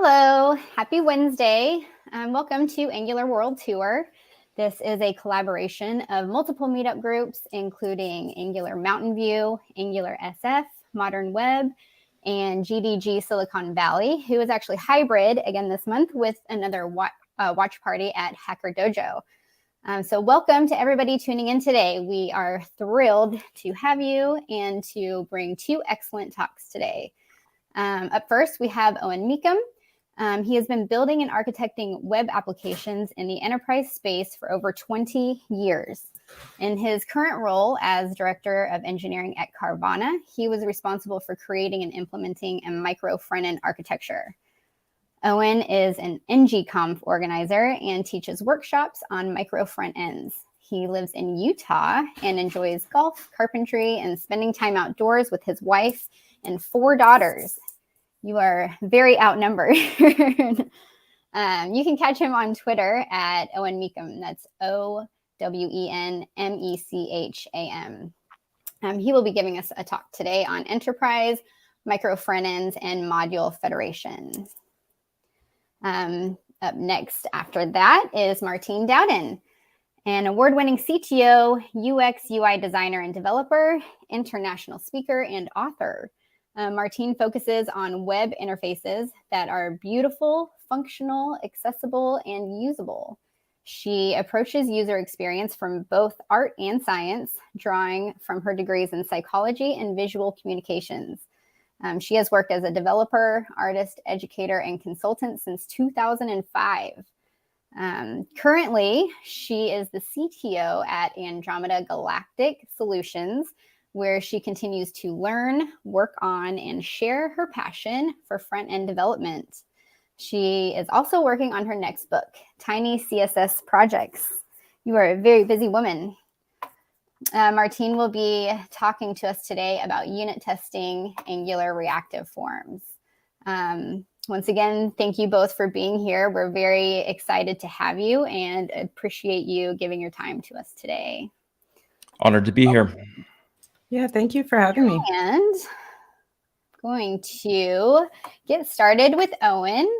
Hello, happy Wednesday. Welcome to Angular World Tour. This is a collaboration of multiple meetup groups, including Angular Mountain View, Angular SF, Modern Web, and GDG Silicon Valley, who is actually hybrid again this month with another watch party at Hacker Dojo. So welcome to everybody tuning in today. We are thrilled to have you and to bring two excellent talks today. Up first, we have Owen Meekum. He has been building and architecting web applications in the enterprise space for over 20 years. In his current role as Director of Engineering at Carvana, he was responsible for creating and implementing a micro front-end architecture. Owen is an NGConf organizer and teaches workshops on micro front ends. He lives in Utah and enjoys golf, carpentry, and spending time outdoors with his wife and 4 daughters. You are very outnumbered. You can catch him on Twitter at Owen Meekum. That's OwenMecham. He will be giving us a talk today on enterprise, micro front ends, and module federation. Up next after that is Martine Dowden, an award-winning CTO, UX, UI designer and developer, international speaker, and author. Martine focuses on web interfaces that are beautiful, functional, accessible, and usable. She approaches user experience from both art and science, drawing from her degrees in psychology and visual communications. She has worked as a developer, artist, educator, and consultant since 2005. Currently, she is the CTO at Andromeda Galactic Solutions, where she continues to learn, work on, and share her passion for front-end development. She is also working on her next book, Tiny CSS Projects. You are a very busy woman. Martine will be talking to us today about unit testing Angular reactive forms. Once again, thank you both for being here. We're very excited to have you and appreciate you giving your time to us today. Honored to be here. Yeah, thank you for having me. And going to get started with Owen,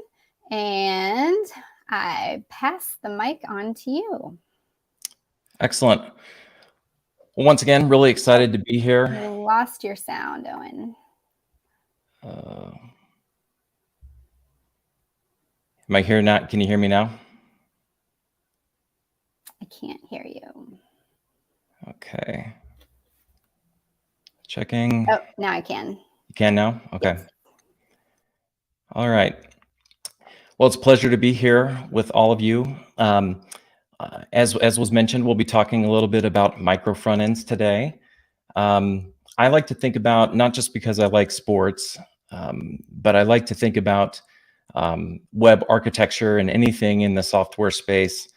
and I pass the mic on to you. Excellent. Well, once again, really excited to be here. I lost your sound, Owen. Am I here now? Can you hear me now? I can't hear you. Okay. Checking. Oh, now I can. You can now? Okay. Yes. All right. Well, it's a pleasure to be here with all of you. As was mentioned, we'll be talking a little bit about micro front ends today. I like to think about, not just because I like sports, but I like to think about web architecture and anything in the software space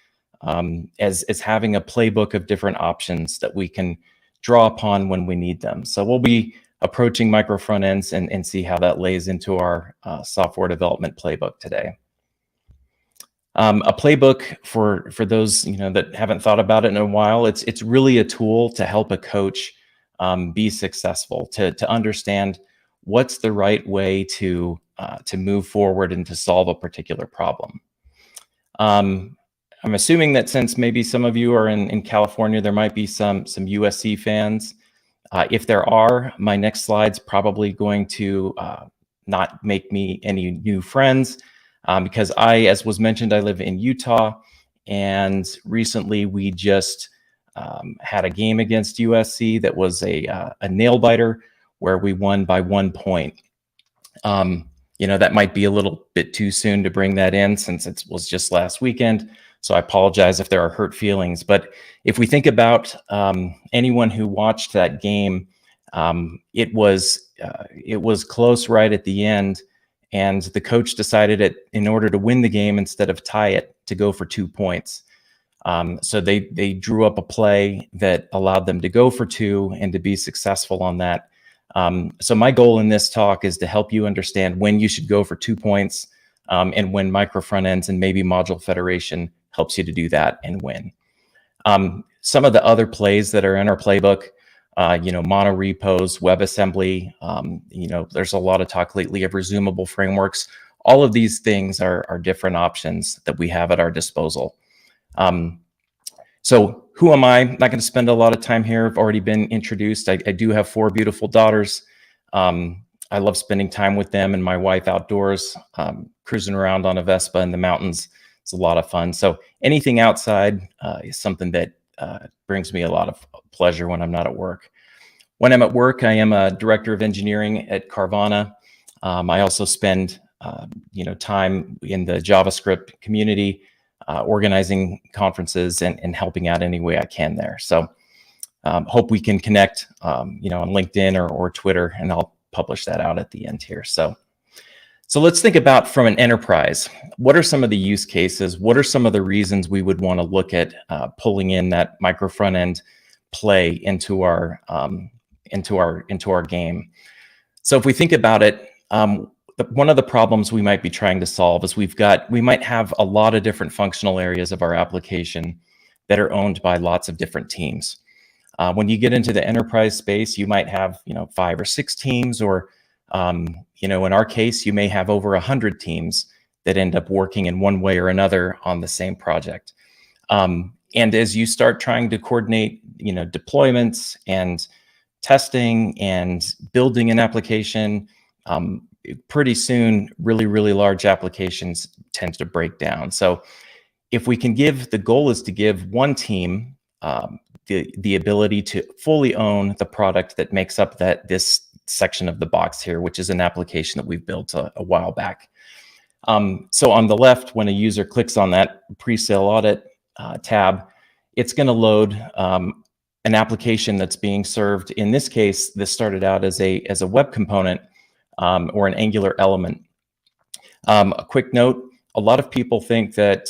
as having a playbook of different options that we can draw upon when we need them. So we'll be approaching micro front ends and see how that lays into our software development playbook today. A playbook, for those that haven't thought about it in a while, it's really a tool to help a coach be successful, to understand what's the right way to move forward and to solve a particular problem. I'm assuming that since maybe some of you are in California, there might be some USC fans. If there are, my next slide's probably going to not make me any new friends because as was mentioned, I live in Utah, and recently we just had a game against USC that was a nail biter where we won by 1 point. That might be a little bit too soon to bring that in since it was just last weekend. So I apologize if there are hurt feelings. But if we think about anyone who watched that game, it was close right at the end. And the coach decided in order to win the game, instead of tie it, to go for 2 points. So they drew up a play that allowed them to go for 2 and to be successful on that. So my goal in this talk is to help you understand when you should go for 2 points and when micro front ends and maybe module federation helps you to do that and win. Some of the other plays that are in our playbook, mono repos, WebAssembly, there's a lot of talk lately of resumable frameworks. all of these things are different options that we have at our disposal. So who am I? I'm not going to spend a lot of time here. I've already been introduced. I do have 4 beautiful daughters. I love spending time with them and my wife outdoors, cruising around on a Vespa in the mountains. It's a lot of fun. So anything outside is something that brings me a lot of pleasure when I'm not at work. When I'm at work, I am a director of engineering at Carvana. I also spend time in the JavaScript community, organizing conferences and helping out any way I can there. So hope we can connect, on LinkedIn or Twitter, and I'll publish that out at the end here. So let's think about, from an enterprise, what are some of the use cases? What are some of the reasons we would want to look at pulling in that micro front end play into our game? So if we think about it, one of the problems we might be trying to solve is we might have a lot of different functional areas of our application that are owned by lots of different teams. When you get into the enterprise space, you might have 5 or 6 teams, or in our case, you may have over 100 teams that end up working in one way or another on the same project. And as you start trying to coordinate, deployments and testing and building an application, pretty soon, really, really large applications tend to break down. So if we can the goal is to give one team the ability to fully own the product that makes up this section of the box here, which is an application that we've built a while back. So on the left, when a user clicks on that pre-sale audit tab, it's going to load an application that's being served. In this case, this started out as a web component or an Angular element. A quick note: a lot of people think that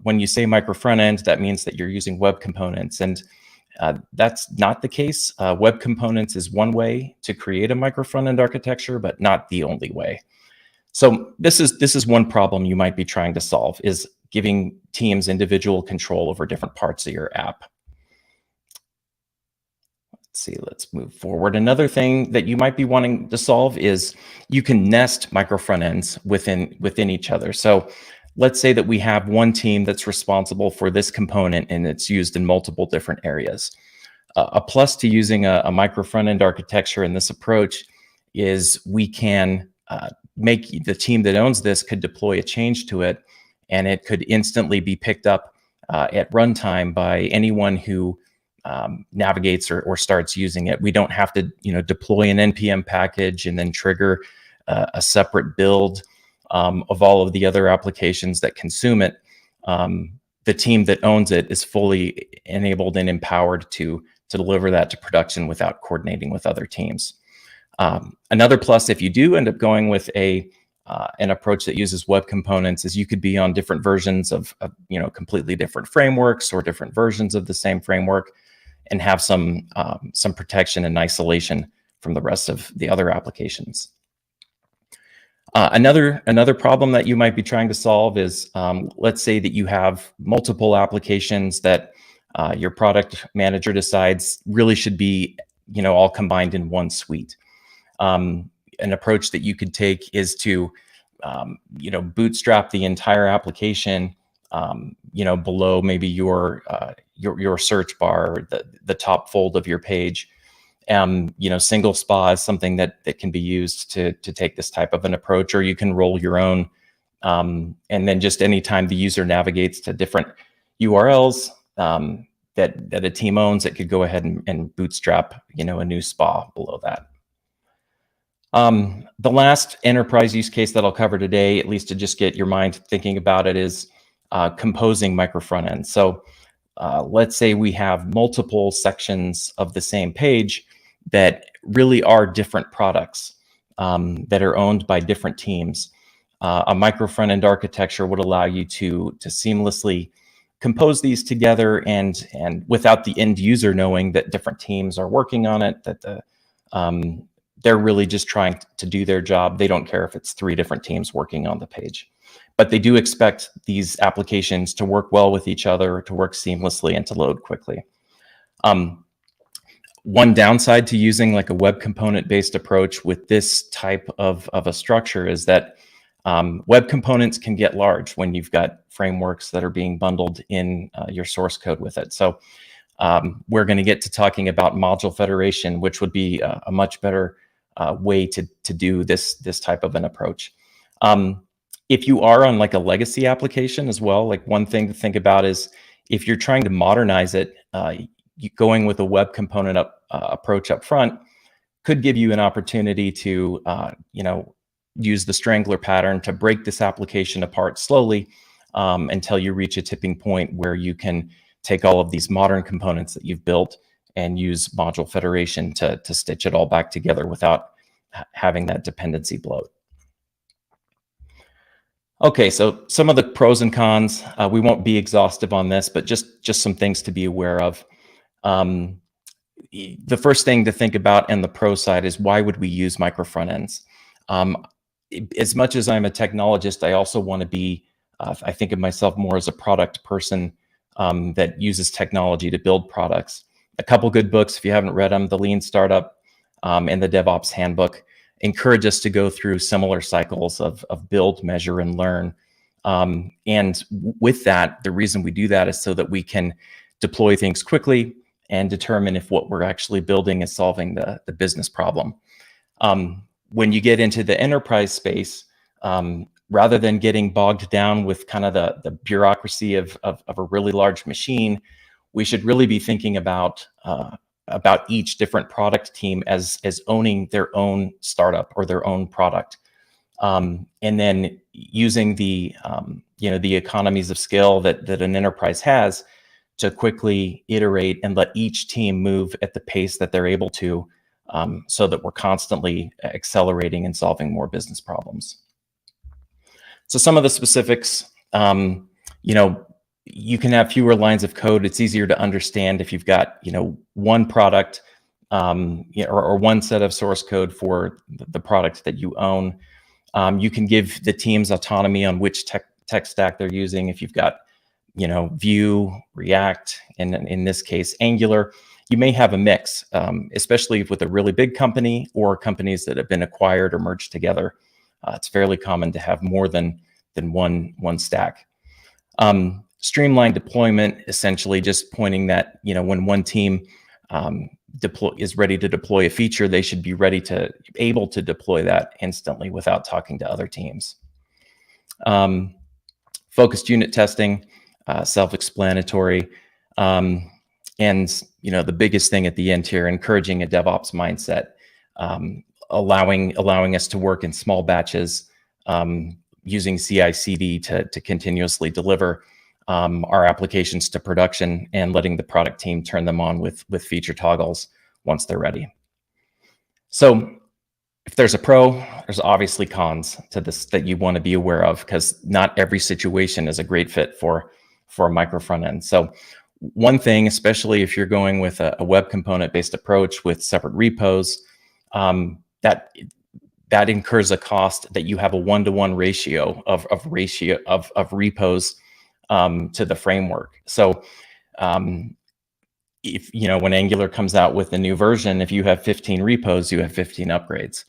when you say micro front end, that means that you're using web components, and that's not the case. Web components is one way to create a micro front end architecture, but not the only way. So this is one problem you might be trying to solve, is giving teams individual control over different parts of your app. Let's move forward. Another thing that you might be wanting to solve is you can nest micro front ends within each other. So let's say that we have one team that's responsible for this component and it's used in multiple different areas. A plus to using a micro front end architecture in this approach is we can make the team that owns this could deploy a change to it, and it could instantly be picked up at runtime by anyone who navigates or starts using it. We don't have to deploy an npm package and then trigger a separate build of all of the other applications that consume it. The team that owns it is fully enabled and empowered to deliver that to production without coordinating with other teams. Another plus, if you do end up going with an approach that uses web components, is you could be on different versions of completely different frameworks or different versions of the same framework, and have some protection and isolation from the rest of the other applications. Another problem that you might be trying to solve is, let's say that you have multiple applications that your product manager decides really should be all combined in one suite. An approach that you could take is to bootstrap the entire application below maybe your search bar, the top fold of your page. Single SPA is something that can be used to take this type of an approach, or you can roll your own. And then just anytime the user navigates to different URLs that a team owns, it could go ahead and bootstrap a new SPA below that. The last enterprise use case that I'll cover today, at least to just get your mind thinking about it, is composing micro front ends. So let's say we have multiple sections of the same page that really are different products that are owned by different teams. A micro front end architecture would allow you to seamlessly compose these together, and without the end user knowing that different teams are working on it, that they're really just trying to do their job. They don't care if it's 3 different teams working on the page, but they do expect these applications to work well with each other, to work seamlessly, and to load quickly. One downside to using like a web component based approach with this type of a structure is that Web components can get large when you've got frameworks that are being bundled in your source code with it. So we're going to get to talking about module federation, which would be a much better way to do this type of an approach. If you are on like a legacy application as well, like one thing to think about is if you're trying to modernize it, going with a web component approach up front could give you an opportunity to, use the strangler pattern to break this application apart slowly until you reach a tipping point where you can take all of these modern components that you've built and use module federation to stitch it all back together without having that dependency bloat. Okay, so some of the pros and cons, we won't be exhaustive on this, but just some things to be aware of. The first thing to think about in the pro side is why would we use micro front ends? As much as I'm a technologist, I also want to be, I think of myself more as a product person that uses technology to build products. A couple good books, if you haven't read them, The Lean Startup and the DevOps Handbook, encourage us to go through similar cycles of build, measure, and learn. And with that, the reason we do that is so that we can deploy things quickly and determine if what we're actually building is solving the business problem. When you get into the enterprise space, rather than getting bogged down with kind of the bureaucracy of a really large machine, we should really be thinking about each different product team as owning their own startup or their own product, and then using the the economies of scale that an enterprise has to quickly iterate and let each team move at the pace that they're able to, so that we're constantly accelerating and solving more business problems. So some of the specifics, you can have fewer lines of code. It's easier to understand if you've got, one product, or one set of source code for the product that you own. You can give the teams autonomy on which tech stack they're using. If you've got, Vue, React, and in this case, Angular, you may have a mix, especially with a really big company or companies that have been acquired or merged together. It's fairly common to have more than one stack. Streamlined deployment, essentially just pointing that, when one team is ready to deploy a feature, they should be able to deploy that instantly without talking to other teams. Focused unit testing, self-explanatory. And, the biggest thing at the end here, encouraging a DevOps mindset, allowing us to work in small batches, using CI/CD to continuously deliver our applications to production and letting the product team turn them on with feature toggles once they're ready. So if there's a pro, there's obviously cons to this that you want to be aware of, because not every situation is a great fit for a micro front end. So one thing, especially if you're going with a web component based approach with separate repos, that incurs a cost that you have a 1-to-1 ratio of repos to the framework. So if when Angular comes out with a new version, if you have 15 repos, you have 15 upgrades.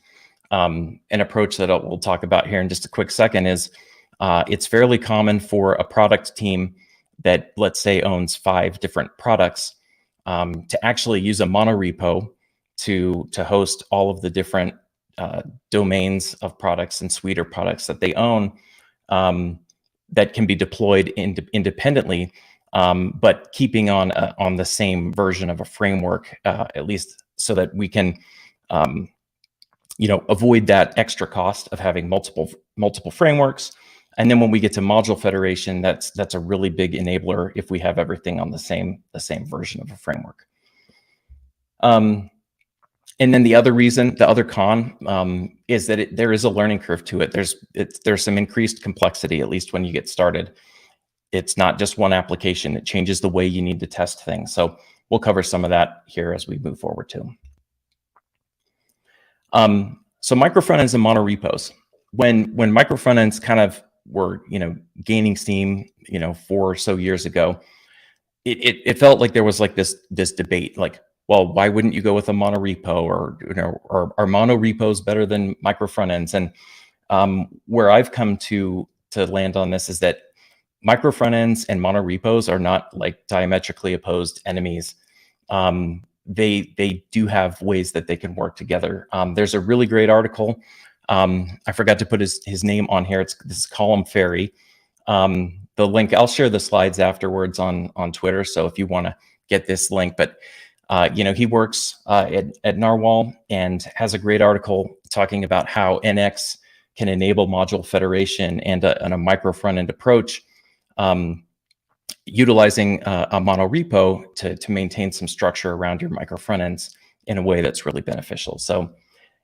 An approach that we'll talk about here in just a quick second is it's fairly common for a product team that, let's say, owns 5 different products to actually use a monorepo to host all of the different domains of products and suite of products that they own, that can be deployed independently, but keeping on the same version of a framework, at least so that we can avoid that extra cost of having multiple frameworks. And then when we get to module federation, that's a really big enabler if we have everything on the same version of a framework. And then the other con is that there is a learning curve to it. There's some increased complexity, at least when you get started. It's not just one application. It changes the way you need to test things. So we'll cover some of that here as we move forward too. So micro front ends and monorepos. When micro front ends kind of were gaining steam 4 or so years ago, it felt like there was like this debate, like, well, why wouldn't you go with a monorepo, or are monorepos better than micro front ends? And where I've come to land on this is that micro front ends and mono repos are not like diametrically opposed enemies. They do have ways that they can work together. There's a really great article. I forgot to put his name on here. This is Column Ferry. The link, I'll share the slides afterwards on Twitter. So if you want to get this link, but he works at Narwhal and has a great article talking about how NX can enable module federation and a micro front end approach, utilizing a mono repo to maintain some structure around your micro front ends in a way that's really beneficial. So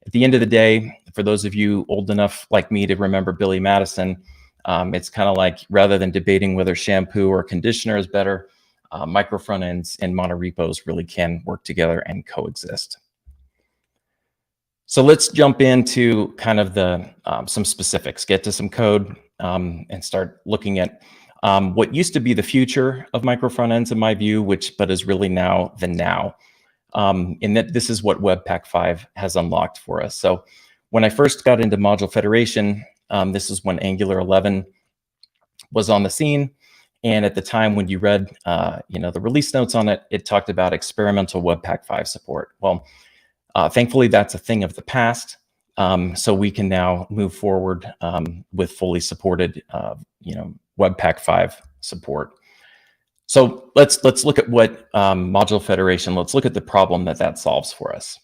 at the end of the day, for those of you old enough like me to remember Billy Madison, it's kind of like, rather than debating whether shampoo or conditioner is better, micro front ends and mono repos really can work together and coexist. So let's jump into kind of the some specifics, get to some code, and start looking at what used to be the future of micro front ends, in my view, but is really now the now. In that this is what Webpack 5 has unlocked for us. So when I first got into module federation, this is when Angular 11 was on the scene. And at the time when you read the release notes on it, it talked about experimental Webpack 5 support. Well, thankfully, that's a thing of the past. So we can now move forward with fully supported Webpack 5 support. So let's look at what module federation, let's look at the problem that solves for us.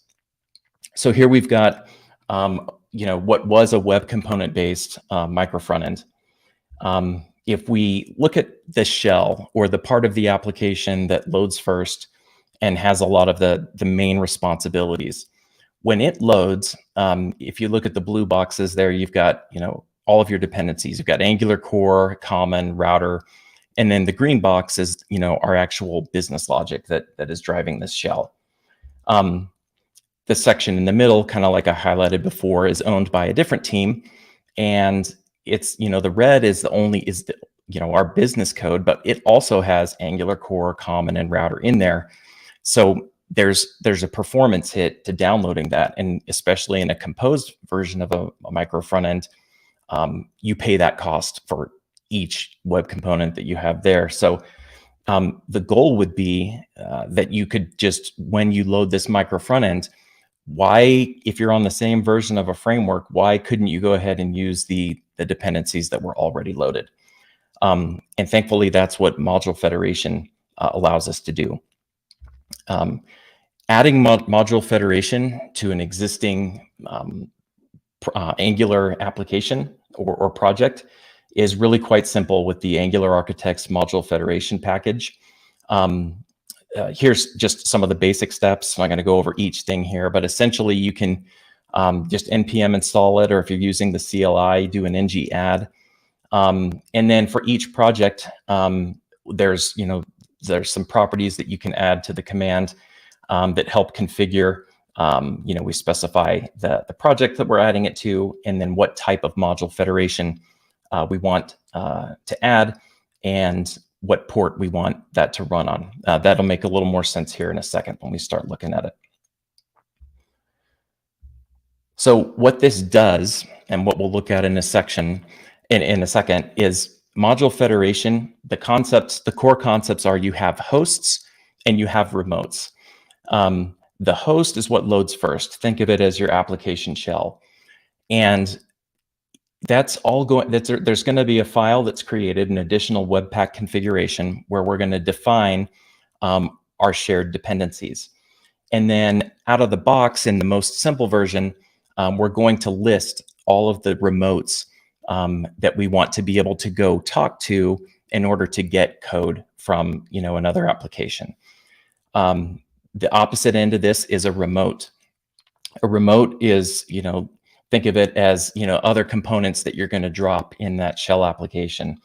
So here we've got what was a web component-based micro front end. If we look at the shell, or the part of the application that loads first and has a lot of the main responsibilities, when it loads, if you look at the blue boxes there, you've got all of your dependencies. You've got Angular core, common, router, and then the green box is our actual business logic that is driving this shell. The section in the middle, kind of like I highlighted before, is owned by a different team, and it's the red is our business code, but it also has Angular core, common, and router in there. So there's a performance hit to downloading that, and especially in a composed version of a micro front end, you pay that cost for each web component that you have there. So the goal would be that you could just, when you load this micro front end, if you're on the same version of a framework, why couldn't you go ahead and use the dependencies that were already loaded? And thankfully, that's what module federation allows us to do. Adding module federation to an existing Angular application or project is really quite simple with the Angular Architects module federation package. Here's just some of the basic steps. I'm not going to go over each thing here, but essentially you can just npm install it, or if you're using the CLI, do an ng add. And then for each project, there's some properties that you can add to the command that help configure. We specify the project that we're adding it to, and then what type of module federation we want to add, and what port we want that to run on. That'll make a little more sense here in a second when we start looking at it. So what this does, and what we'll look at in a second, is module federation. The core concepts are you have hosts and you have remotes. The host is what loads first. Think of it as your application shell. And that's all going, there's going to be a file that's created, an additional Webpack configuration, where we're going to define our shared dependencies. And then out of the box, in the most simple version, we're going to list all of the remotes that we want to be able to go talk to in order to get code from another application. The opposite end of this is a remote. A remote is, think of it as, other components that you're going to drop in that shell application.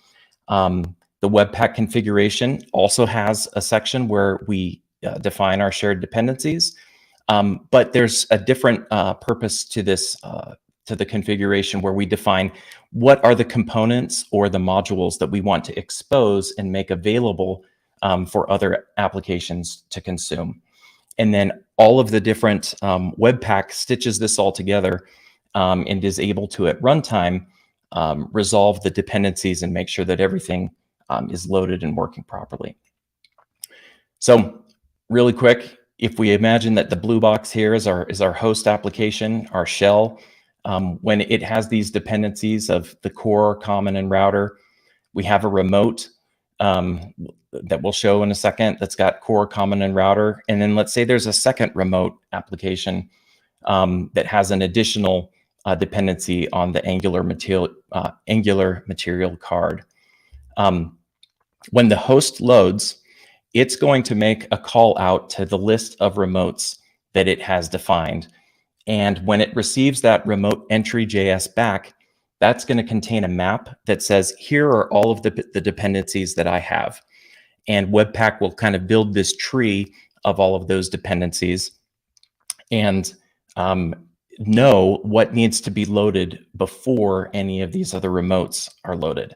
The Webpack configuration also has a section where we define our shared dependencies, but there's a different purpose to this, to the configuration, where we define what are the components or the modules that we want to expose and make available for other applications to consume. And then all of the different Webpack stitches this all together and is able to, at runtime, resolve the dependencies and make sure that everything is loaded and working properly. So really quick, if we imagine that the blue box here is our host application, our shell, when it has these dependencies of the core, common, and router, we have a remote that we'll show in a second that's got core, common, and router. And then let's say there's a second remote application that has an additional dependency on the Angular material card. When the host loads, it's going to make a call out to the list of remotes that it has defined. And when it receives that remote entry.js back, that's going to contain a map that says, here are all of the dependencies that I have. And Webpack will kind of build this tree of all of those dependencies and know what needs to be loaded before any of these other remotes are loaded.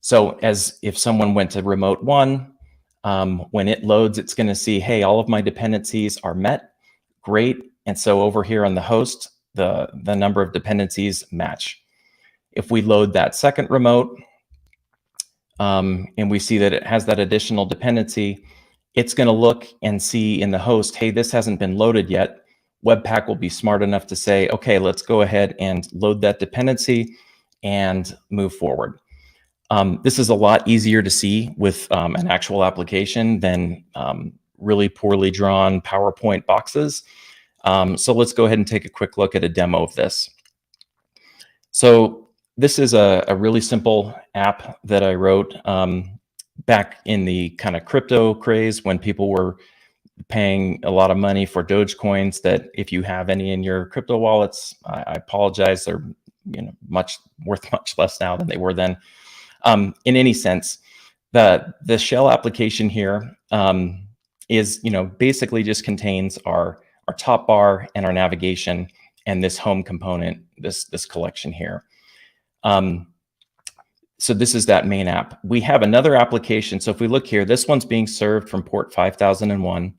So as if someone went to remote 1, when it loads, it's going to see, hey, all of my dependencies are met. Great. And so over here on the host, the number of dependencies match. If we load that second remote and we see that it has that additional dependency, it's going to look and see in the host, hey, this hasn't been loaded yet. Webpack will be smart enough to say, okay, let's go ahead and load that dependency and move forward. This is a lot easier to see with an actual application than really poorly drawn PowerPoint boxes. So let's go ahead and take a quick look at a demo of this. So this is a really simple app that I wrote back in the kind of crypto craze when people were paying a lot of money for Dogecoins that if you have any in your crypto wallets, I apologize, they're worth much less now than they were then. In any sense, the shell application here is, basically just contains our top bar and our navigation and this home component, this collection here. So this is that main app. We have another application. So if we look here, this one's being served from port 5001.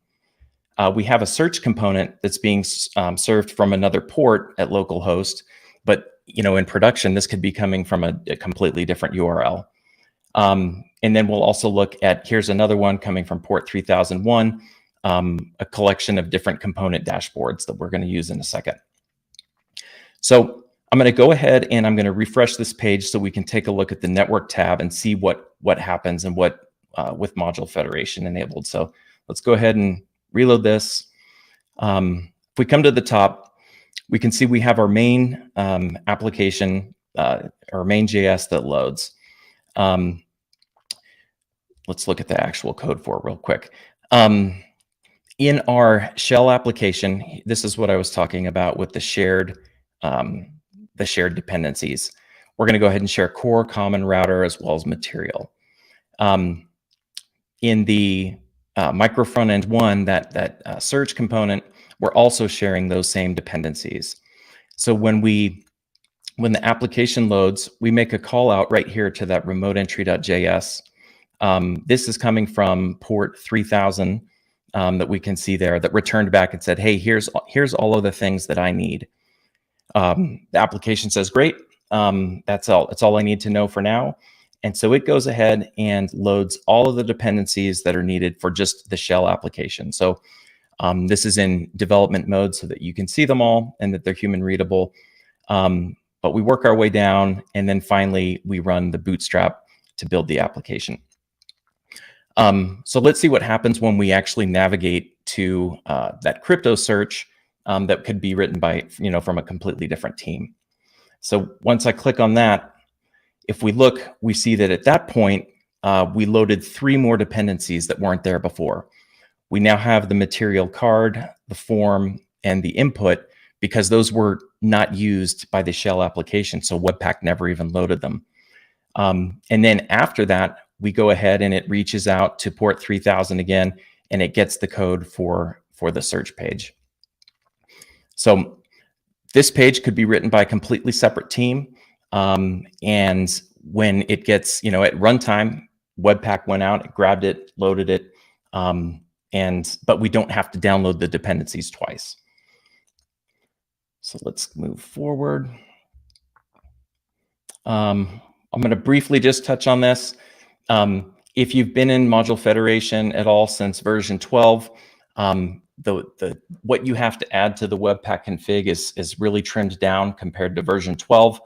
We have a search component that's being served from another port at localhost, but in production, this could be coming from a completely different URL. And then we'll also look at, here's another one coming from port 3001, a collection of different component dashboards that we're going to use in a second. So I'm going to go ahead and I'm going to refresh this page so we can take a look at the network tab and see what happens and what with module federation enabled. So let's go ahead and reload this. If we come to the top, we can see we have our main application, our main JS that loads. Let's look at the actual code for it real quick. In our shell application, this is what I was talking about with the shared dependencies. We're going to go ahead and share core, common, router, as well as material. In the micro front end one, that search component, we're also sharing those same dependencies. So when the application loads, we make a call out right here to that remote entry.js. This is coming from port 3000 that we can see there that returned back and said, hey, here's all of the things that I need. The application says, great, that's all I need to know for now. And so it goes ahead and loads all of the dependencies that are needed for just the shell application. So this is in development mode so that you can see them all and that they're human readable. But we work our way down and then finally we run the bootstrap to build the application. So let's see what happens when we actually navigate to that crypto search that could be written by, from a completely different team. So once I click on that, if we look, we see that at that point, we loaded 3 more dependencies that weren't there before. We now have the material card, the form, and the input because those were not used by the shell application. So Webpack never even loaded them. And then after that, we go ahead and it reaches out to port 3000 again, and it gets the code for the search page. So this page could be written by a completely separate team. And when it gets, at runtime, Webpack went out, it grabbed it, loaded it, but we don't have to download the dependencies twice. So let's move forward. I'm going to briefly just touch on this. If you've been in Module Federation at all since version 12, what you have to add to the Webpack config is really trimmed down compared to version 12.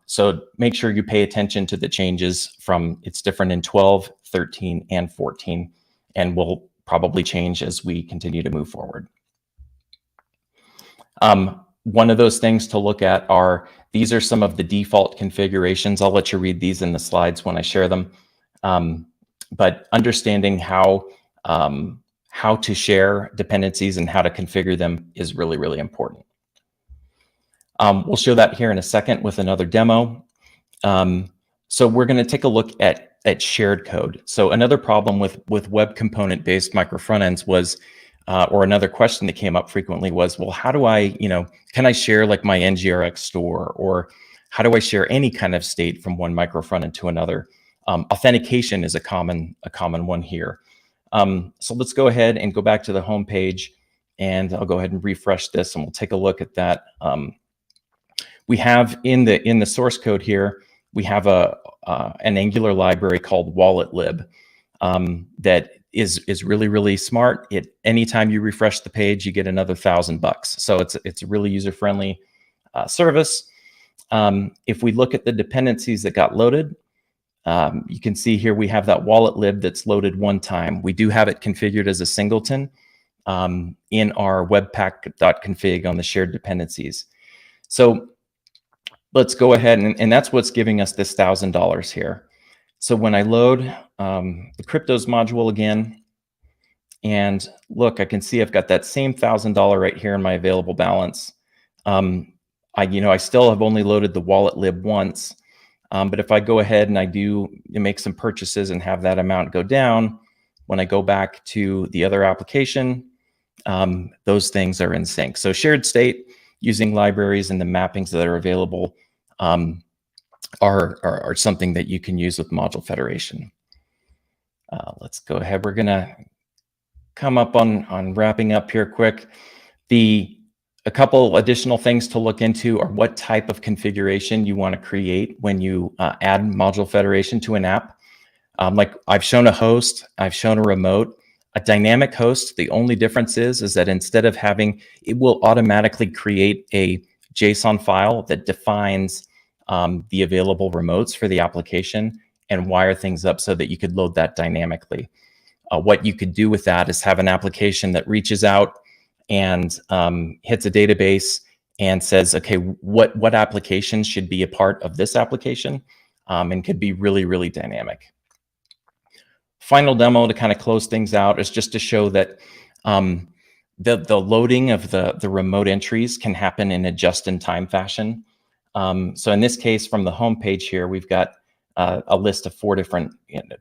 So make sure you pay attention to the changes from it's different in 12, 13, and 14, and will probably change as we continue to move forward. One of those things to look at are, these are some of the default configurations. I'll let you read these in the slides when I share them. But understanding how to share dependencies and how to configure them is really, really important. We'll show that here in a second with another demo. So we're going to take a look at shared code. So another problem with web component-based micro front ends was, or another question that came up frequently was, well, how do I, can I share like my NGRX store, or how do I share any kind of state from one micro front end to another? Authentication is a common one here. So let's go ahead and go back to the home page, and I'll go ahead and refresh this, and we'll take a look at that. We have in the source code here, we have an Angular library called walletlib that is really, really smart. Anytime you refresh the page, you get another $1,000. So it's a really user-friendly service. If we look at the dependencies that got loaded, you can see here we have that walletlib that's loaded one time. We do have it configured as a singleton in our webpack.config on the shared dependencies. So let's go ahead, and that's what's giving us this $1,000 here. So when I load the cryptos module again, and look, I can see I've got that same $1,000 right here in my available balance. I still have only loaded the walletlib once, but if I go ahead and I do make some purchases and have that amount go down, when I go back to the other application, those things are in sync. So shared state using libraries and the mappings that are available are something that you can use with Module Federation. Let's go ahead. We're going to come up on wrapping up here quick. A couple additional things to look into are what type of configuration you want to create when you add Module Federation to an app. Like I've shown a host, I've shown a remote. A dynamic host, the only difference is that instead of having, it will automatically create a JSON file that defines the available remotes for the application and wire things up so that you could load that dynamically. What you could do with that is have an application that reaches out and hits a database and says, okay, what applications should be a part of this application, and could be really, really dynamic. Final demo to kind of close things out is just to show that the loading of the remote entries can happen in a just-in-time fashion. So in this case, from the home page here, we've got a list of 4 different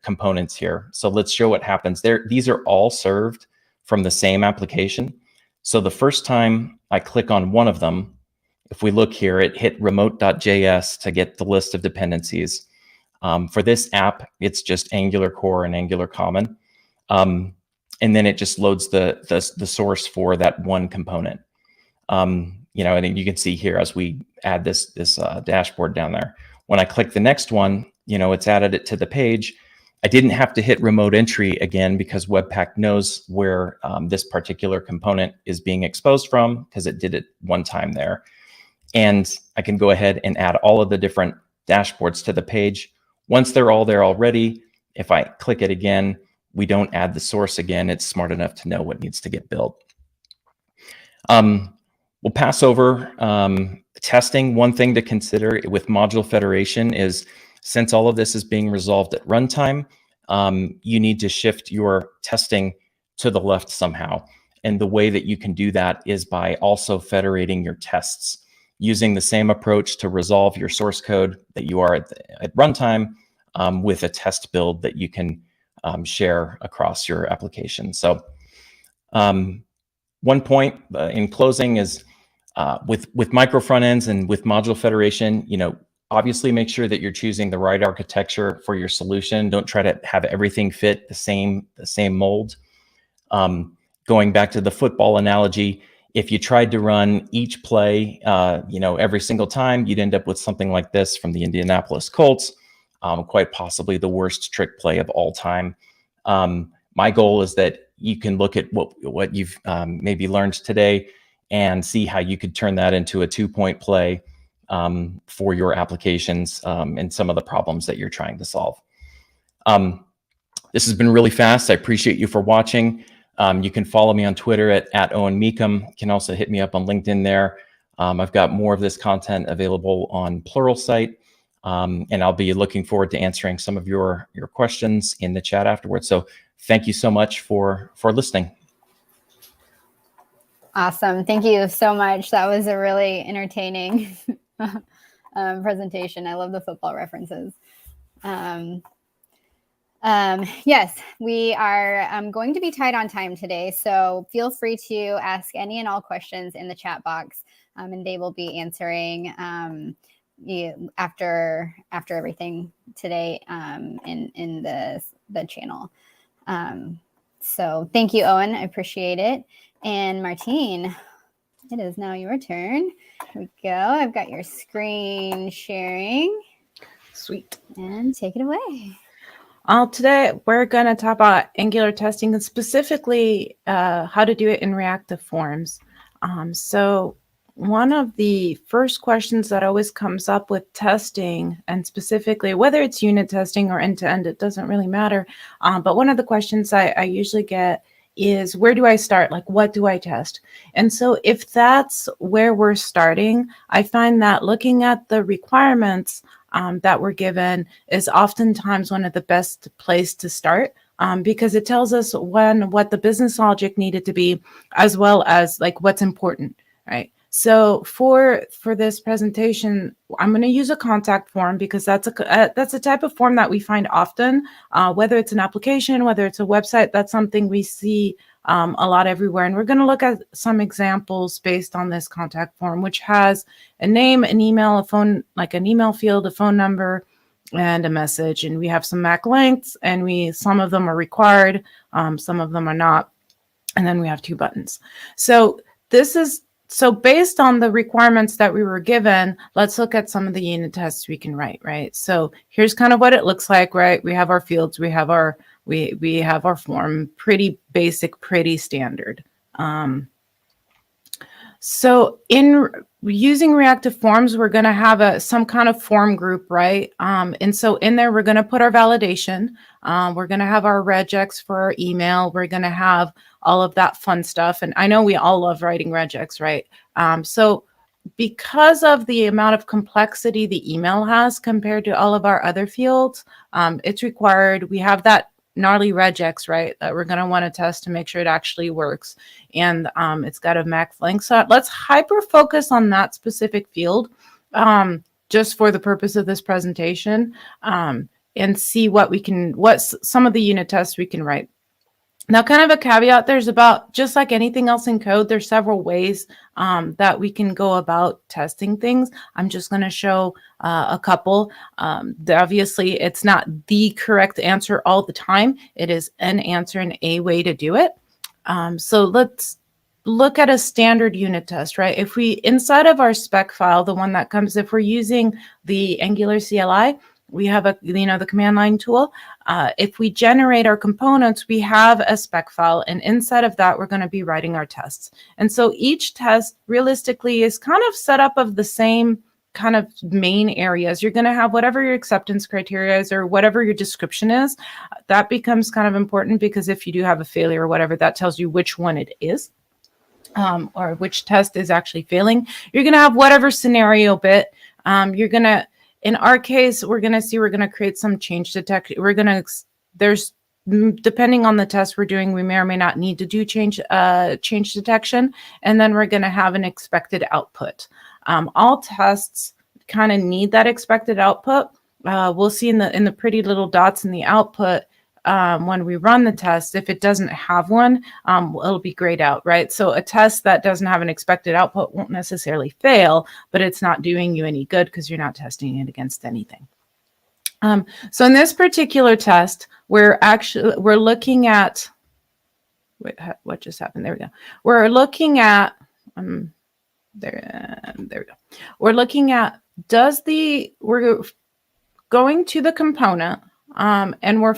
components here. So let's show what happens there. These are all served from the same application. So the first time I click on one of them, if we look here, it hit remote.js to get the list of dependencies. For this app, it's just Angular Core and Angular Common. And then it just loads the source for that one component. And you can see here as we add this dashboard down there. When I click the next one, it's added it to the page. I didn't have to hit remote entry again because Webpack knows where this particular component is being exposed from because it did it one time there. And I can go ahead and add all of the different dashboards to the page. Once they're all there already, if I click it again, we don't add the source again. It's smart enough to know what needs to get built. We'll pass over testing. One thing to consider with Module Federation is, since all of this is being resolved at runtime, you need to shift your testing to the left somehow. And the way that you can do that is by also federating your tests, using the same approach to resolve your source code that you are at runtime with a test build that you can share across your application. So one point in closing is with micro front ends and with Module Federation, obviously make sure that you're choosing the right architecture for your solution. Don't try to have everything fit the same mold. Going back to the football analogy, If you tried to run each play, every single time, you'd end up with something like this from the Indianapolis Colts, quite possibly the worst trick play of all time. My goal is that you can look at what you've maybe learned today and see how you could turn that into a 2-point play for your applications and some of the problems that you're trying to solve. This has been really fast. I appreciate you for watching. You can follow me on Twitter at Owen Meekum. You can also hit me up on LinkedIn there. I've got more of this content available on Pluralsight, and I'll be looking forward to answering some of your questions in the chat afterwards. So thank you so much for listening. Awesome. Thank you so much. That was a really entertaining presentation. I love the football references. Yes, we are going to be tight on time today, so feel free to ask any and all questions in the chat box, and they will be answering after everything today in the channel. So thank you, Owen. I appreciate it. And Martine, it is now your turn. Here we go. I've got your screen sharing. Sweet. And take it away. Today, we're going to talk about Angular testing and specifically how to do it in reactive forms. So one of the first questions that always comes up with testing, and specifically whether it's unit testing or end-to-end, it doesn't really matter. But one of the questions I usually get is, where do I start? Like, what do I test? And so if that's where we're starting, I find that looking at the requirements that we're given is oftentimes one of the best place to start, because it tells us what the business logic needed to be, as well as like what's important, right? So for this presentation, I'm going to use a contact form because that's a type of form that we find often, whether it's an application, whether it's a website. That's something we see a lot everywhere. And we're going to look at some examples based on this contact form, which has a name, an email, a phone, like an email field, a phone number, and a message. And we have some MAC lengths, and some of them are required, some of them are not. And then we have 2 buttons. So based on the requirements that we were given, let's look at some of the unit tests we can write, right? So here's kind of what it looks like, right? We have our fields, we have our form, pretty basic, pretty standard. So in using reactive forms, we're going to have some kind of form group, right? And so in there, we're going to put our validation. We're going to have our regex for our email. We're going to have all of that fun stuff. And I know we all love writing regex, right? So because of the amount of complexity the email has compared to all of our other fields, it's required. We have that gnarly regex, right, that we're going to want to test to make sure it actually works. And it's got a MAC length. So let's hyper focus on that specific field just for the purpose of this presentation, and see what some of the unit tests we can write. Now, kind of a caveat, just like anything else in code, there's several ways that we can go about testing things. I'm just going to show a couple. Obviously, it's not the correct answer all the time. It is an answer and a way to do it. So let's look at a standard unit test, right? If we, inside of our spec file, the one that comes, if we're using the Angular CLI, we have the command line tool. If we generate our components, we have a spec file, and inside of that, we're going to be writing our tests. And so each test realistically is kind of set up of the same kind of main areas. You're going to have whatever your acceptance criteria is or whatever your description is. That becomes kind of important because if you do have a failure or whatever, that tells you which one it is. Or which test is actually failing. You're going to have whatever scenario bit. In our case, we're going to create some change detection. Depending on the test we're doing, we may or may not need to do change detection. And then we're going to have an expected output. All tests kind of need that expected output. We'll see in the pretty little dots in the output, when we run the test, if it doesn't have one, it'll be grayed out, right? So a test that doesn't have an expected output won't necessarily fail, but it's not doing you any good because you're not testing it against anything. So in this particular test, we're looking at, wait, what just happened? There we go. We're looking at there we go. We're looking at, we're going to the component, and we're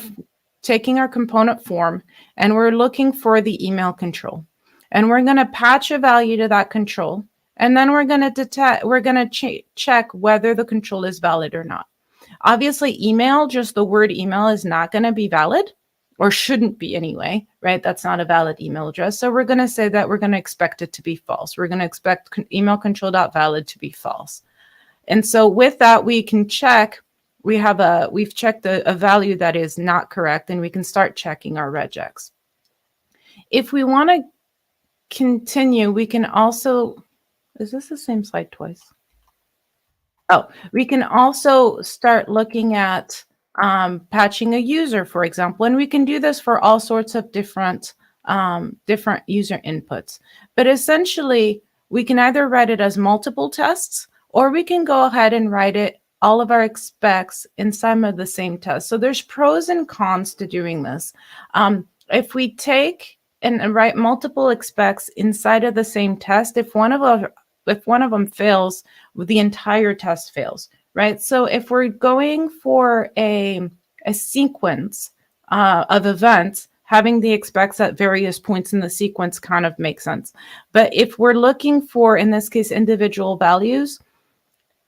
taking our component form, and we're looking for the email control. And we're going to patch a value to that control. And then we're going to check whether the control is valid or not. Obviously, email, just the word email, is not going to be valid, or shouldn't be anyway, right? That's not a valid email address. So we're going to say that we're going to expect it to be false. We're going to expect email control.valid to be false. And so with that, we can check, we've checked a value that is not correct, and we can start checking our regex. If we want to continue, we can also, is this the same slide twice? Oh, we can also start looking at patching a user, for example, and we can do this for all sorts of different user inputs. But essentially, we can either write it as multiple tests, or we can go ahead and write it, all of our expects, inside of the same test. So there's pros and cons to doing this. If we take and write multiple expects inside of the same test, if one of them fails, the entire test fails, right? So if we're going for a sequence of events, having the expects at various points in the sequence kind of makes sense. But if we're looking for, in this case, individual values,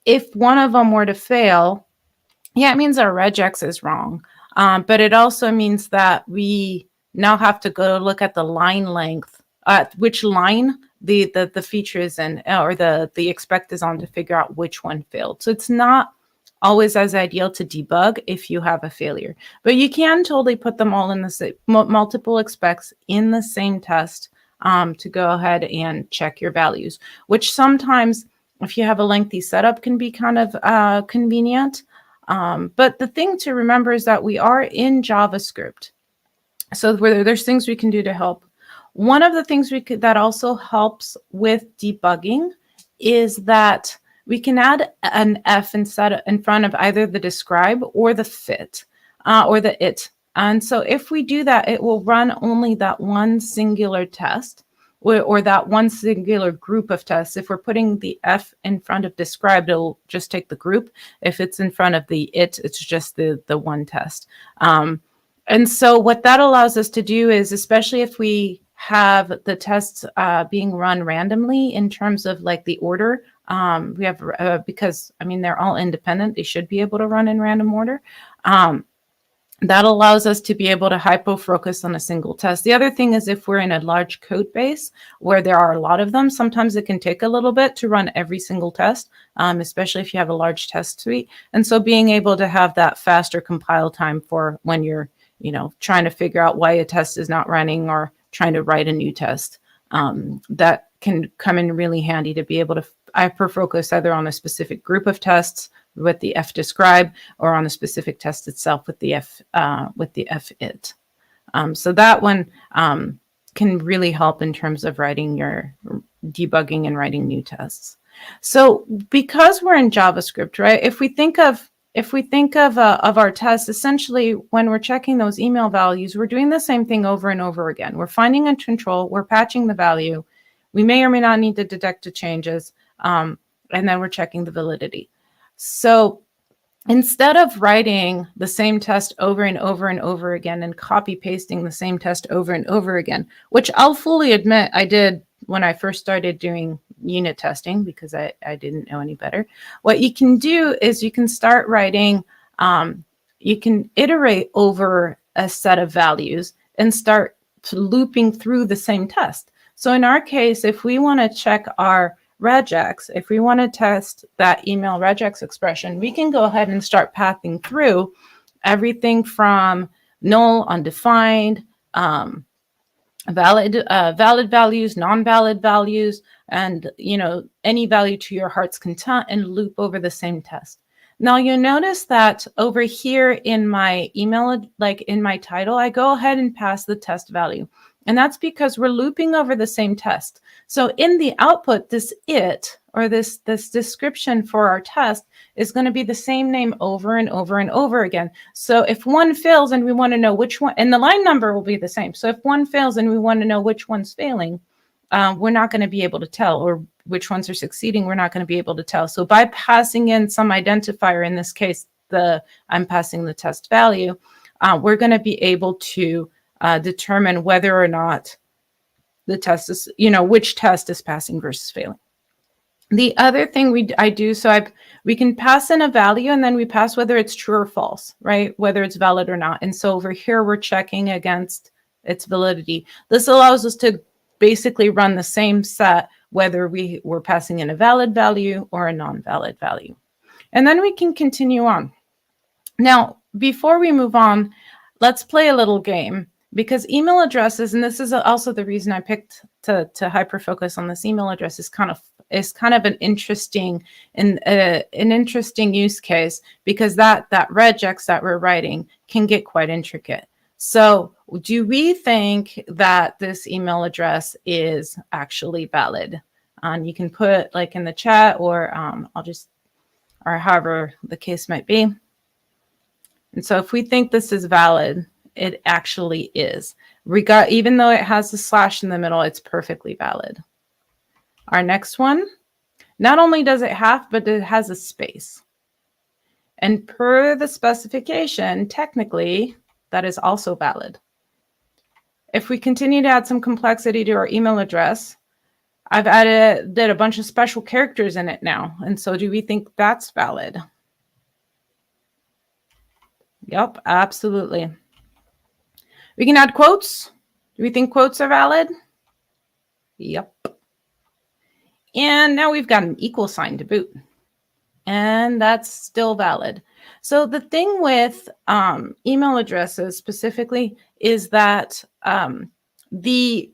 if one of them were to fail, yeah, it means our regex is wrong. But it also means that we now have to go look at the line length, which line the feature is in, or the expect is on, to figure out which one failed. So it's not always as ideal to debug if you have a failure, but you can totally put them all in the same, multiple expects in the same test, to go ahead and check your values, which sometimes, if you have a lengthy setup, can be kind of convenient. But the thing to remember is that we are in JavaScript. So there's things we can do to help. One of the things that also helps with debugging is that we can add an F in front of either the describe or the fit, or the it. And so if we do that, it will run only that one singular test, or that one singular group of tests. If we're putting the F in front of described, it'll just take the group. If it's in front of the it, it's just the one test. And so what that allows us to do is, especially if we have the tests being run randomly in terms of like the order, we have, because I mean, they're all independent, they should be able to run in random order. That allows us to be able to hypo-focus on a single test. The other thing is, if we're in a large code base where there are a lot of them, sometimes it can take a little bit to run every single test, especially if you have a large test suite. And so being able to have that faster compile time for when you're, trying to figure out why a test is not running, or trying to write a new test, that can come in really handy to be able to hyper-focus either on a specific group of tests with the F describe, or on a specific test itself with the F it. So that one can really help in terms of writing your debugging and writing new tests. So because we're in JavaScript, right? If we think of our tests, essentially when we're checking those email values, we're doing the same thing over and over again. We're finding a control, we're patching the value. We may or may not need to detect the changes, and then we're checking the validity. So instead of writing the same test over and over and over again, and copy pasting the same test over and over again, which I'll fully admit I did when I first started doing unit testing, because I didn't know any better. What you can do is you can start writing, you can iterate over a set of values and start looping through the same test. So in our case, if we want to check our regex, if we want to test that email regex expression, we can go ahead and start pathing through everything from null, undefined, valid values, non-valid values, and any value to your heart's content, and loop over the same test. Now you'll notice that over here in my email, like in my title, I go ahead and pass the test value. And that's because we're looping over the same test. So in the output, this it, or this description for our test, is going to be the same name over and over and over again. So if one fails and we want to know which one, and the line number will be the same. So if one fails and we want to know which one's failing, we're not going to be able to tell, or which ones are succeeding, we're not going to be able to tell. So by passing in some identifier, in this case, I'm passing the test value, we're going to be able to determine whether or not the test is, which test is passing versus failing. The other thing we can pass in a value, and then we pass whether it's true or false, right? Whether it's valid or not. And so over here, we're checking against its validity. This allows us to basically run the same set, whether we're passing in a valid value or a non-valid value. And then we can continue on. Now, before we move on, let's play a little game, because email addresses, and this is also the reason I picked to hyper-focus on this email address, is kind of an interesting use case, because that regex that we're writing can get quite intricate. So do we think that this email address is actually valid? You can put like in the chat, or or however the case might be. And so if we think this is valid, it actually is. Even though it has the slash in the middle, it's perfectly valid. Our next one, not only does it have, but it has a space. And per the specification, technically, that is also valid. If we continue to add some complexity to our email address, I've did a bunch of special characters in it now. And so do we think that's valid? Yep, absolutely. We can add quotes. Do we think quotes are valid? Yep. And now we've got an equal sign to boot. And that's still valid. So the thing with email addresses specifically is that the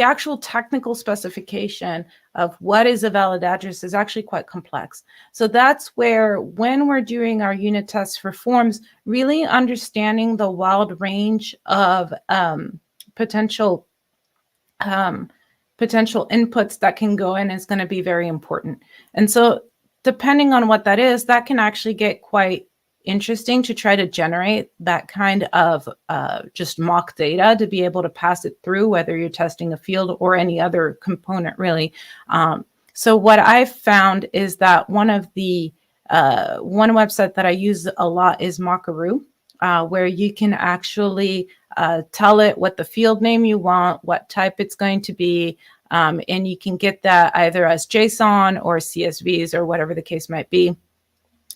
actual technical specification of what is a valid address is actually quite complex. So that's where, when we're doing our unit tests for forms, really understanding the wide range of potential inputs that can go in is going to be very important. And so depending on what that is, that can actually get quite interesting to try to generate that kind of just mock data to be able to pass it through, whether you're testing a field or any other component, really. So what I've found is that one website that I use a lot is Mockaroo, where you can actually tell it what the field name you want, what type it's going to be, and you can get that either as JSON or CSVs or whatever the case might be.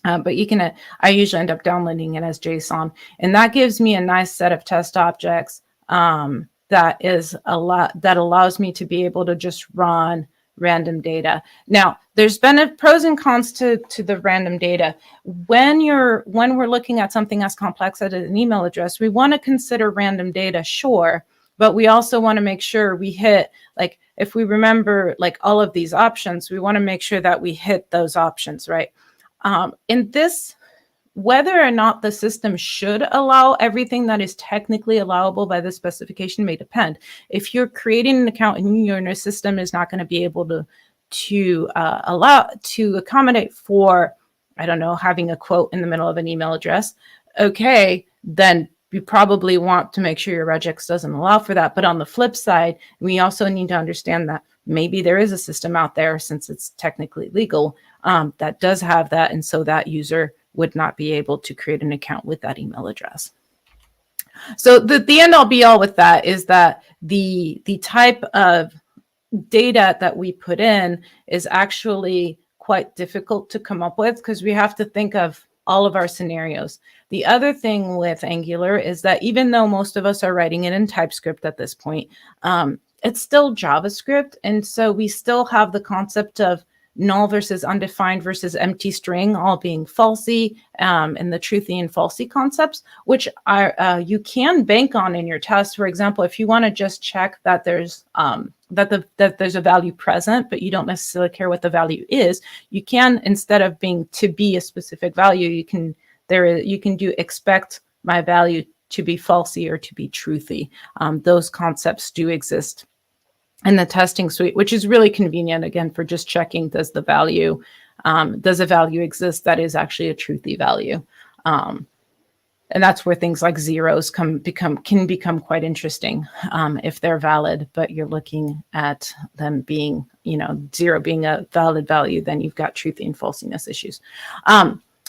But you can, I usually end up downloading it as JSON, and that gives me a nice set of test objects that allows me to be able to just run random data. Now, there's been pros and cons to the random data. When we're looking at something as complex as an email address, we want to consider random data, sure, but we also want to make sure we hit, like, if we remember like all of these options, we want to make sure that we hit those options, right? In this, whether or not the system should allow everything that is technically allowable by the specification may depend. If you're creating an account and your system is not going to be able to accommodate for, I don't know, having a quote in the middle of an email address, okay, then you probably want to make sure your regex doesn't allow for that. But on the flip side, we also need to understand that maybe there is a system out there, since it's technically legal, that does have that, and so that user would not be able to create an account with that email address. So the end all be all with that is that the type of data that we put in is actually quite difficult to come up with, because we have to think of all of our scenarios. The other thing with Angular is that even though most of us are writing it in TypeScript at this point, it's still JavaScript. And so we still have the concept of null versus undefined versus empty string all being falsy, and the truthy and falsy concepts, which are you can bank on in your test. For example, if you want to just check that there's that there's a value present, but you don't necessarily care what the value is, you can, instead of being to be a specific value, you can do expect my value to be falsy or to be truthy. Those concepts do exist in the testing suite, which is really convenient, again, for just checking, does a value exist that is actually a truthy value. And that's where things like zeros can become quite interesting if they're valid, but you're looking at them being, zero being a valid value, then you've got truthy and falsiness issues.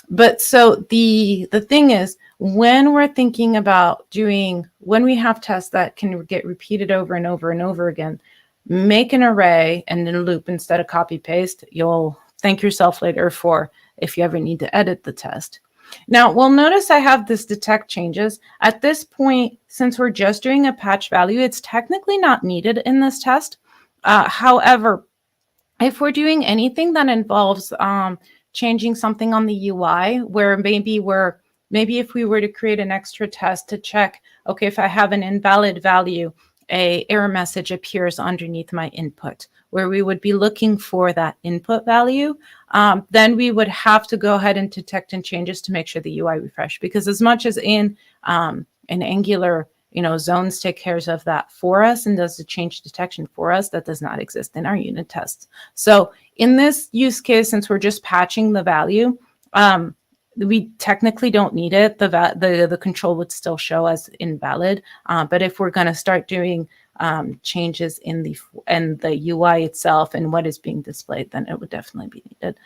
But so the thing is, when we're thinking about when we have tests that can get repeated over and over and over again, make an array and then loop instead of copy paste. You'll thank yourself later for if you ever need to edit the test. Now, we'll notice I have this detect changes. At this point, since we're just doing a patch value, it's technically not needed in this test. However, if we're doing anything that involves changing something on the UI, where maybe if we were to create an extra test to check, okay, if I have an invalid value, a error message appears underneath my input, where we would be looking for that input value, then we would have to go ahead and detect and changes to make sure the UI refresh. Because as much as in Angular, zones take care of that for us and does the change detection for us, that does not exist in our unit tests. So in this use case, since we're just patching the value, we technically don't need it. The control would still show as invalid. But if we're going to start doing changes in the UI itself and what is being displayed, then it would definitely be needed.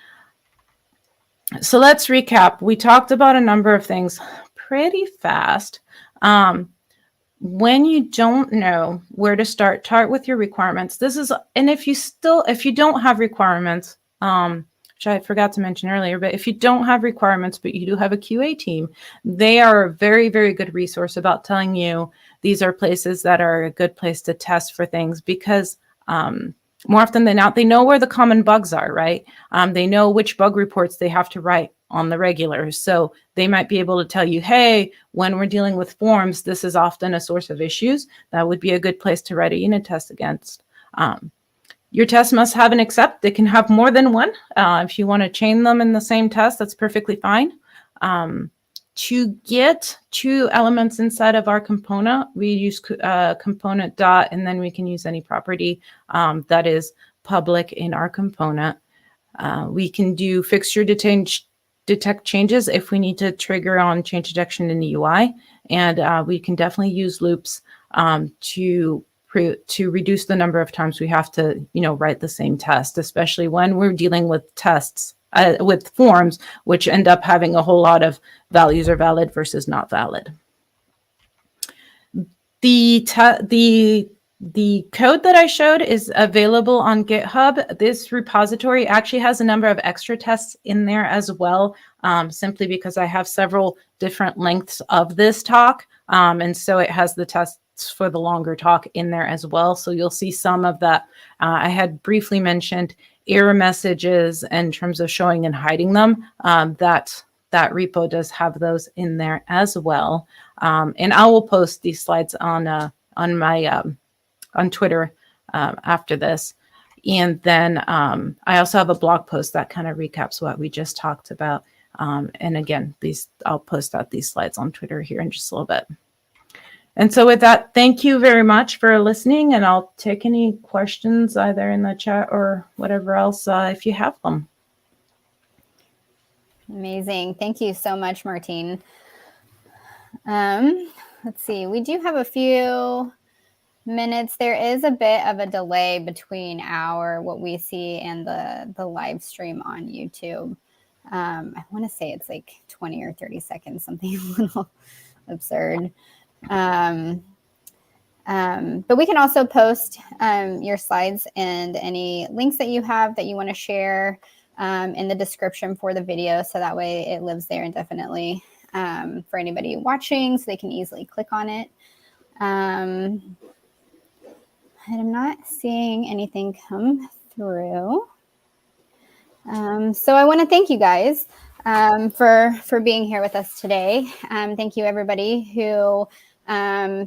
So let's recap. We talked about a number of things pretty fast. When you don't know where to start with your requirements. And if you don't have requirements, which I forgot to mention earlier, but if you don't have requirements, but you do have a QA team, they are a very, very good resource about telling you these are places that are a good place to test for things, because more often than not, they know where the common bugs are, right? They know which bug reports they have to write on the regular. So they might be able to tell you, hey, when we're dealing with forms, this is often a source of issues. That would be a good place to write a unit test against. Your test must have an except. They can have more than one. If you want to chain them in the same test, that's perfectly fine. To get two elements inside of our component, we use component dot, and then we can use any property that is public in our component. We can do fixture detect changes if we need to trigger on change detection in the UI. And we can definitely use loops to reduce the number of times we have to, write the same test, especially when we're dealing with tests, with forms, which end up having a whole lot of values are valid versus not valid. The code that I showed is available on GitHub. This repository actually has a number of extra tests in there as well, simply because I have several different lengths of this talk. And so it has the tests for the longer talk in there as well. So you'll see some of that. I had briefly mentioned error messages in terms of showing and hiding them. That repo does have those in there as well. And I will post these slides on my on Twitter after this. And then I also have a blog post that kind of recaps what we just talked about. And again, I'll post out these slides on Twitter here in just a little bit. And so with that, thank you very much for listening, and I'll take any questions either in the chat or whatever else if you have them. Amazing. Thank you so much, Martine. Let's see. We do have a few minutes. There is a bit of a delay between what we see and the live stream on YouTube. I want to say it's like 20 or 30 seconds, something a little absurd. But we can also post your slides and any links that you have that you want to share in the description for the video, so that way it lives there indefinitely for anybody watching, so they can easily click on it. And I'm not seeing anything come through. So I want to thank you guys for being here with us today. Thank you everybody who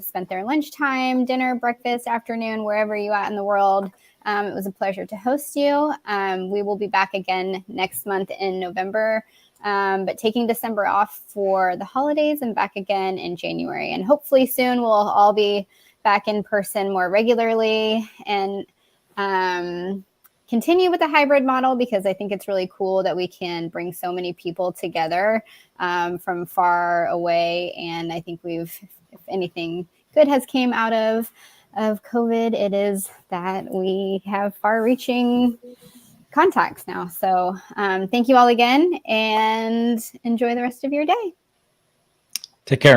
spent their lunchtime, dinner, breakfast, afternoon, wherever you are in the world. It was a pleasure to host you. We will be back again next month in November, but taking December off for the holidays and back again in January. And hopefully soon we'll all be back in person more regularly and can continue with the hybrid model because I think it's really cool that we can bring so many people together from far away. And I think if anything good has came out of COVID, it is that we have far-reaching contacts now. So thank you all again, and enjoy the rest of your day. Take care.